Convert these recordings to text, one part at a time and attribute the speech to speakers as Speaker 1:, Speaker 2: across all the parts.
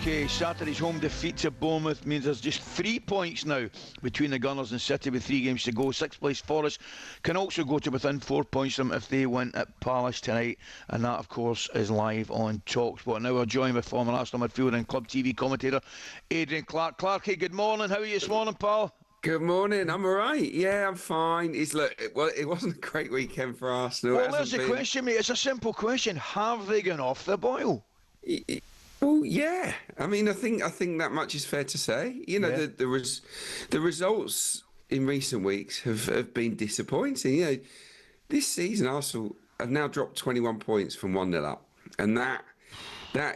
Speaker 1: Okay, Saturday's home defeat to Bournemouth means there's just 3 points now between the Gunners and City with 3 games to go. Sixth place Forest can also go to within 4 points of them if they win at Palace tonight, and that of course is live on talkSPORT. Now we're joined by former Arsenal midfielder and Club TV commentator Adrian Clarke. Clarke, good morning. How are you this morning, pal?
Speaker 2: Good morning. I'm all right. Yeah, I'm fine. It wasn't a great weekend for Arsenal.
Speaker 1: Well, there's the question, mate. It's a simple question. Have they gone off the boil?
Speaker 2: Well, yeah. I mean, I think that much is fair to say. You know,
Speaker 1: Yeah.
Speaker 2: the results in recent weeks have been disappointing. You know, this season Arsenal have now dropped 21 points from 1-0 up, and that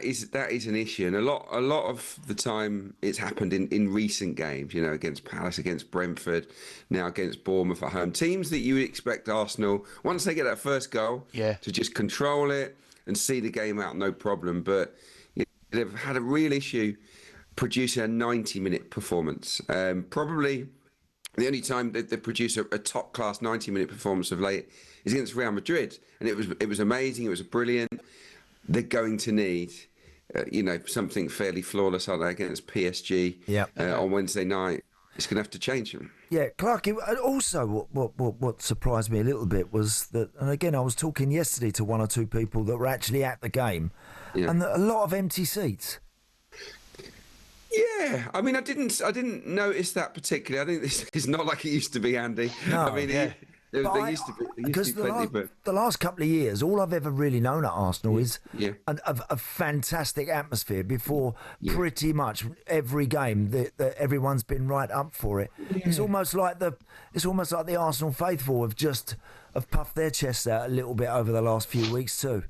Speaker 2: is an issue. And a lot of the time it's happened in recent games. You know, against Palace, against Brentford, now against Bournemouth at home. Teams that you would expect Arsenal, once they get that first goal, to just control it and see the game out, no problem. But they've had a real issue producing a 90-minute performance. Probably the only time that they produce a top-class 90-minute performance of late is against Real Madrid, and it was amazing. It was brilliant. They're going to need, something fairly flawless, aren't they, against PSG on Wednesday night. It's going to have to change them.
Speaker 3: Yeah, Clarke, also what surprised me a little bit was that, and again, I was talking yesterday to one or two people that were actually at the game, and a lot of empty seats.
Speaker 2: Yeah, I mean, I didn't notice that particularly. I think this is not like it used to be, Andy.
Speaker 3: No,
Speaker 2: I mean, there used to be plenty,
Speaker 3: the last couple of years, all I've ever really known at Arsenal is a fantastic atmosphere before pretty much every game that everyone's been right up for it. Yeah. It's almost like the Arsenal faithful have puffed their chests out a little bit over the last few weeks too.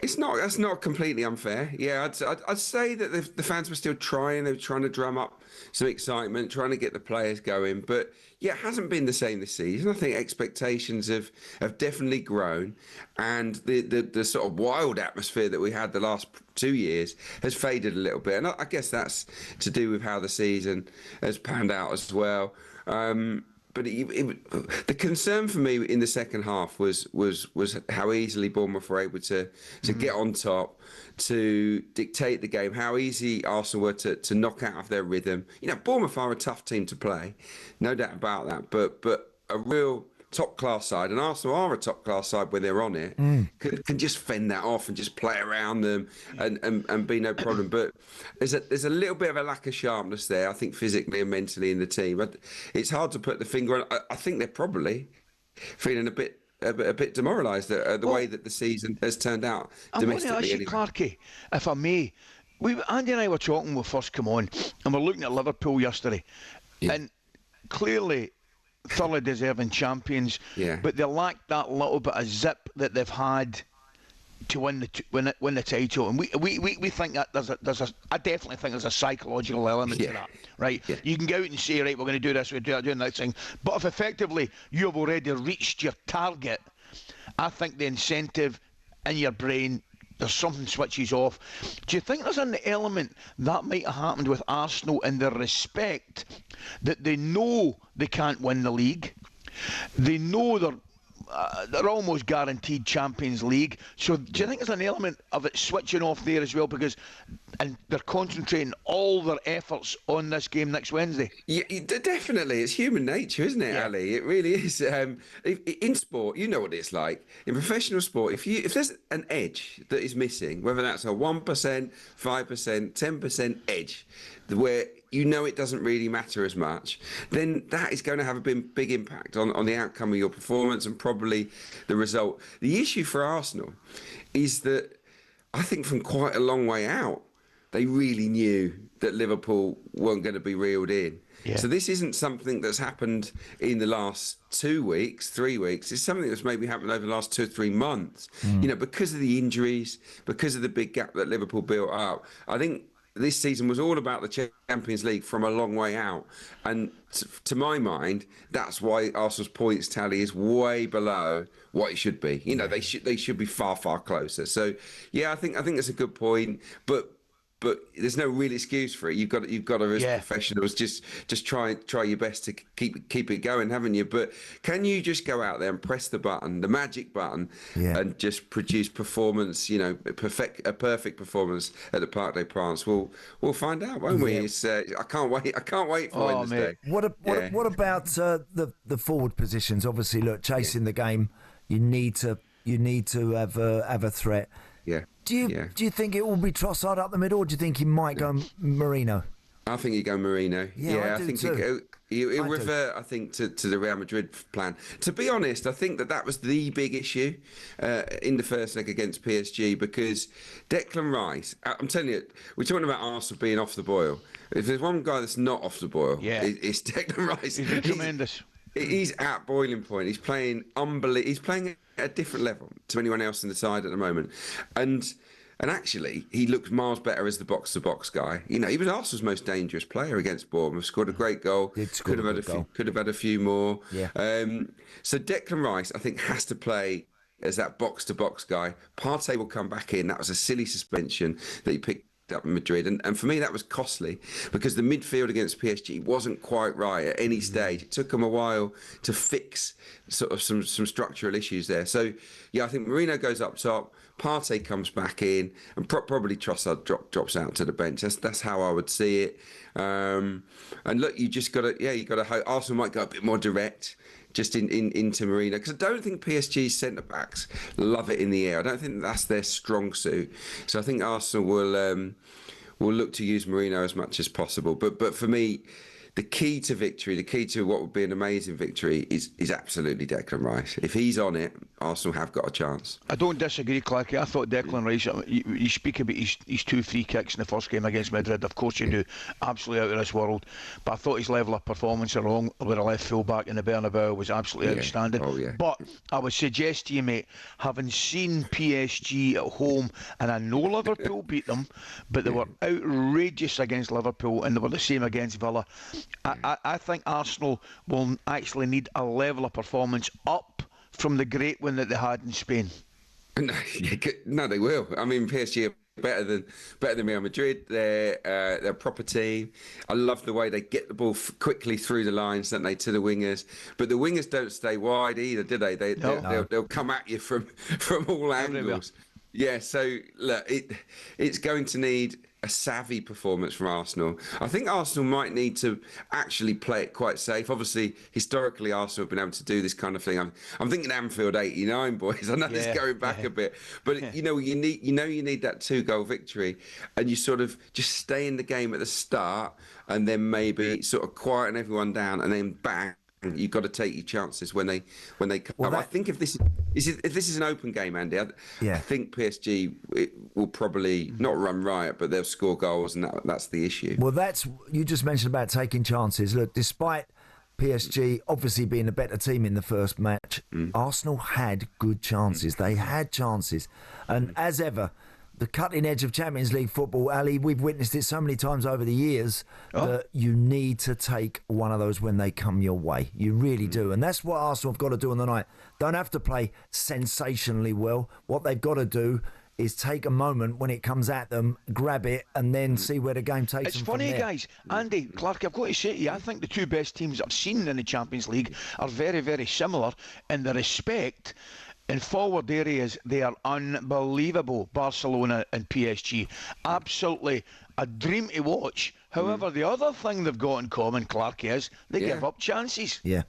Speaker 2: That's not completely unfair. Yeah, I'd say that the fans were still trying. They were trying to drum up some excitement, trying to get the players going. But yeah, it hasn't been the same this season. I think expectations have definitely grown, and the sort of wild atmosphere that we had the last 2 years has faded a little bit. And I guess that's to do with how the season has panned out as well. But the concern for me in the second half was how easily Bournemouth were able to get on top, to dictate the game, how easy Arsenal were to knock out of their rhythm. You know, Bournemouth are a tough team to play, no doubt about that, but a real top-class side, and Arsenal are a top-class side when they're on it, can just fend that off and just play around them and be no problem. But there's a little bit of a lack of sharpness there, I think, physically and mentally in the team. It's hard to put the finger on. I think they're probably feeling a bit demoralised at the way that the season has turned out domestically.
Speaker 1: I want to ask you, Clarke, if I may. Andy and I were talking when we first come on, and we're looking at Liverpool yesterday, and clearly thoroughly deserving champions, but they lack that little bit of zip that they've had to win the title, and we think that I definitely think there's a psychological element to that, right? You can go out and say, right, we're going to do this, we're doing that thing, but if effectively you have already reached your target, I think the incentive in your brain, there's something switches off. Do you think there's an element that might have happened with Arsenal in the respect that they know they can't win the league? They know they're almost guaranteed Champions League. So do you think there's an element of it switching off there as well, and they're concentrating all their efforts on this game next Wednesday?
Speaker 2: Yeah, definitely. It's human nature, isn't it, Ali? It really is. In sport, you know what it's like. In professional sport, if there's an edge that is missing, whether that's a 1%, 5%, 10% edge, where you know it doesn't really matter as much, then that is going to have a big impact on the outcome of your performance and probably the result. The issue for Arsenal is that I think from quite a long way out, they really knew that Liverpool weren't going to be reeled in. Yeah. So this isn't something that's happened in the last 2 weeks, 3 weeks. It's something that's maybe happened over the last 2 or 3 months. You know, because of the injuries, because of the big gap that Liverpool built up. I think this season was all about the Champions League from a long way out. And to my mind, that's why Arsenal's points tally is way below what it should be. You know, they should be far, far closer. So, yeah, I think that's a good point. But but there's no real excuse for it. You've got to as professionals just try your best to keep it going, haven't you? But can you just go out there and press the button, the magic button, and just produce performance? You know, a perfect performance at the Parc des Princes. We'll find out, won't we? It's, I can't wait. I can't wait for Wednesday.
Speaker 3: What about the forward positions? Obviously, look, chasing the game, you need to have a threat.
Speaker 2: Yeah.
Speaker 3: Do you think it will be Trossard up the middle, or do you think he might go Marino?
Speaker 2: I think you go Marino.
Speaker 3: Yeah,
Speaker 2: I think he'll revert, I think, to the Real Madrid plan. To be honest, I think that was the big issue in the first leg against PSG, because Declan Rice, I'm telling you, we're talking about Arsenal being off the boil. If there's one guy that's not off the boil, it's Declan Rice.
Speaker 1: He's tremendous.
Speaker 2: He's at boiling point. He's playing unbelievable. He's playing at a different level to anyone else in the side at the moment. And actually, he looks miles better as the box-to-box guy. You know, he was Arsenal's most dangerous player against Bournemouth. Scored a great goal. Could have had a few more.
Speaker 3: Yeah.
Speaker 2: So Declan Rice, I think, has to play as that box-to-box guy. Partey will come back in. That was a silly suspension that he picked up in Madrid, and for me that was costly, because the midfield against PSG wasn't quite right at any stage. It took them a while to fix sort of some structural issues there. So I think Marino goes up top, Partey comes back in, and probably Trossard drops out to the bench. That's how I would see it. And look, you gotta hope Arsenal might go a bit more direct just into Marino, because I don't think PSG's centre-backs love it in the air. I don't think that's their strong suit. So I think Arsenal will look to use Marino as much as possible. But for me, the key to victory, the key to what would be an amazing victory is absolutely Declan Rice. If he's on it, Arsenal have got a chance.
Speaker 1: I don't disagree, Clarke. I thought Declan Rice, you speak about his 2 free kicks in the first game against Madrid. Of course you do. Absolutely out of this world. But I thought his level of performance along with a left full-back in the Bernabeu was absolutely outstanding.
Speaker 2: Oh, yeah.
Speaker 1: But I would suggest to you, mate, having seen PSG at home, and I know Liverpool beat them, but they were outrageous against Liverpool, and they were the same against Villa. I think Arsenal will actually need a level of performance up from the great one that they had in Spain.
Speaker 2: No, they will. I mean, PSG are better than Real Madrid. They're a proper team. I love the way they get the ball quickly through the lines, don't they, to the wingers. But the wingers don't stay wide either, do they? They'll come at you from all angles. Yeah. So look, it's going to need a savvy performance from Arsenal. I think Arsenal might need to actually play it quite safe. Obviously, historically, Arsenal have been able to do this kind of thing. I'm thinking Anfield '89, boys. I know this is going back a bit, but you need that 2-goal victory, and you sort of just stay in the game at the start, and then maybe sort of quieten everyone down, and then bang. You've got to take your chances when they come. Well, I think if this is an open game, Andy, I think PSG will probably not run riot, but they'll score goals, and that's the issue.
Speaker 3: Well, you just mentioned about taking chances. Look, despite PSG obviously being a better team in the first match, Arsenal had good chances. They had chances, and as ever, the cutting edge of Champions League football, Ali, we've witnessed it so many times over the years that you need to take one of those when they come your way. You really do. And that's what Arsenal have got to do on the night. Don't have to play sensationally well. What they've got to do is take a moment when it comes at them, grab it, and then see where the game takes them from there.
Speaker 1: It's funny, guys. Andy, Clarke, I've got to say to you, I think the 2 best teams I've seen in the Champions League are very, very similar in the respect. In forward areas, they are unbelievable, Barcelona and PSG. Absolutely a dream to watch. However, the other thing they've got in common, Clarke, is they give up chances.
Speaker 2: Yeah.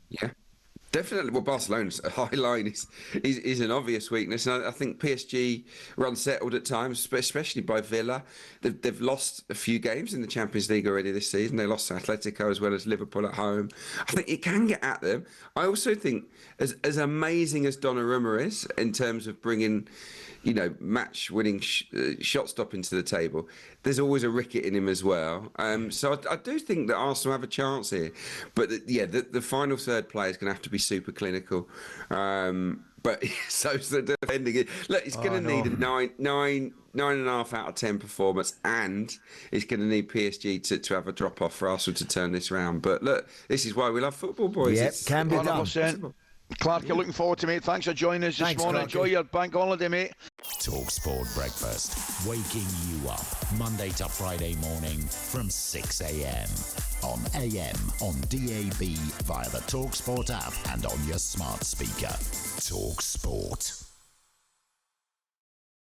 Speaker 2: Definitely. Well, Barcelona's high line is an obvious weakness. And I think PSG are unsettled at times, especially by Villa. They've lost a few games in the Champions League already this season. They lost to Atletico as well as Liverpool at home. I think it can get at them. I also think as amazing as Donnarumma is in terms of bringing, match-winning shot stopping to the table, there's always a ricket in him as well. So I do think that Arsenal have a chance here. But the final third player is going to have to be super clinical. But so the defending it. Look, it's going to need a 9.5 out of 10 performance, and it's going to need PSG to have a drop off for Arsenal to turn this round. But look, this is why we love football, boys.
Speaker 3: Yeah, can be done.
Speaker 1: Clarke, looking forward to, mate. Thanks for joining us this morning. Clarke. Enjoy your bank holiday, mate.
Speaker 4: talkSPORT Breakfast, waking you up Monday to Friday morning from 6 a.m. on AM, on DAB, via the talkSPORT app and on your smart speaker. talkSPORT.